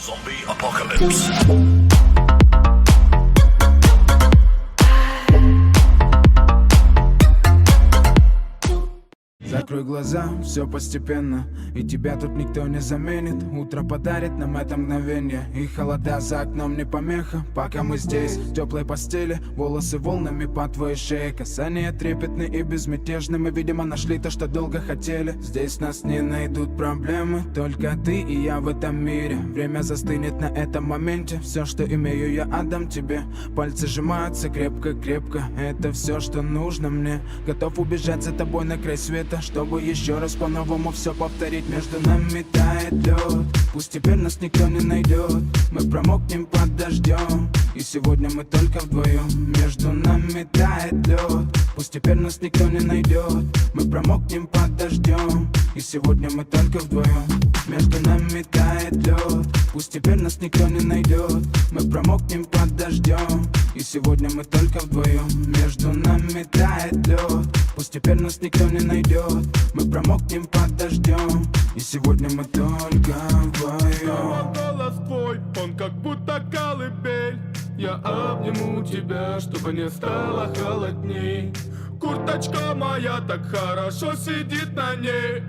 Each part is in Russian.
Zombie Apocalypse. Закрой глаза, все постепенно, и тебя тут никто не заменит. Утро подарит нам это мгновение, и холода за окном не помеха. Пока мы здесь, в теплой постели, волосы волнами по твоей шее. Касания трепетны и безмятежны, мы, видимо, нашли то, что долго хотели. Здесь нас не найдут проблемы, только ты и я в этом мире. Время застынет на этом моменте, все, что имею, я отдам тебе. Пальцы сжимаются крепко-крепко, это все, что нужно мне. Готов убежать за тобой на край света, чтобы еще раз по-новому все повторить. Между нами тает лед, пусть теперь нас никто не найдет. Мы промокнем под дождем, и сегодня мы только вдвоем. Между нами тает лед, пусть теперь нас никто не найдет. Мы промокнем под дождем, и сегодня мы только вдвоем. Между нами тает лед, пусть теперь нас никто не найдет. Мы промокнем под дождем, и сегодня мы только вдвоем. Между нами тает лед, пусть теперь нас никто не найдет. Мы промокнем под дождем, и сегодня мы только вдвоем. Голос твой, он как будто колыбель. Я обниму тебя, чтобы не стало холодней. Курточка моя так хорошо сидит на ней.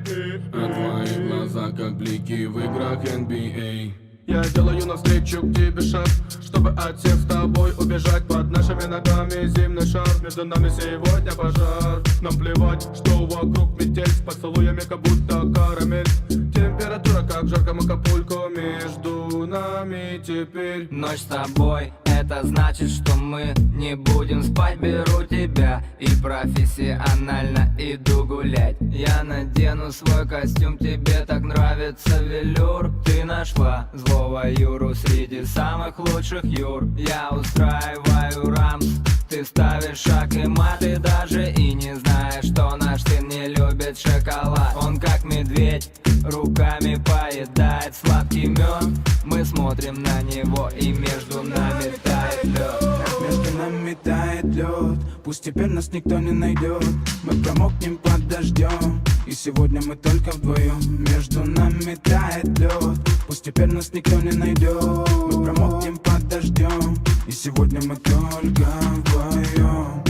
А твои глаза как блики в играх NBA. Я делаю навстречу к тебе шаг, чтобы от всех с тобой убежать. Под нашими ногами зимний шар, между нами сегодня пожар. Нам плевать, что вокруг метель, с поцелуями как будто карамель. Температура как в жарком Акапулько, между нами теперь. Ночь с тобой, это значит, что мы не будем спать. Беру тебя и профессионально иду гулять. Я надену свой костюм, тебе так нравится велюр. Ты нашла злого Юру среди самых лучших Юр. Я устраиваю рамс, ты ставишь шаг и мат. Ты даже и не знаешь, что наш сын не любит шоколад. Он как медведь, руками поедает сладкий мед. Мы смотрим на него, и между нами тает лед. Между нами тает лед, пусть теперь нас никто не найдет. Мы промокнем под дождем, и сегодня мы только вдвоем. Между нами тает лед, пусть теперь нас никто не найдет. Мы промокнем под дождем, и сегодня мы только вдвоем.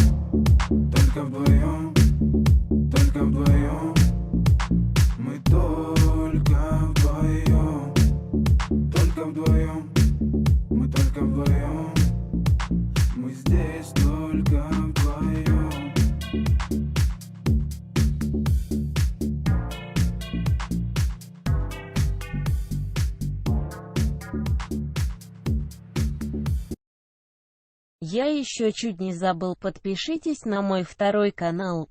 Только вдвоем, только вдвоем. Мы только вдвоем, только вдвоем. Мы только вдвоем, мы здесь только вдвоем. Я еще чуть не забыл, подпишитесь на мой второй канал.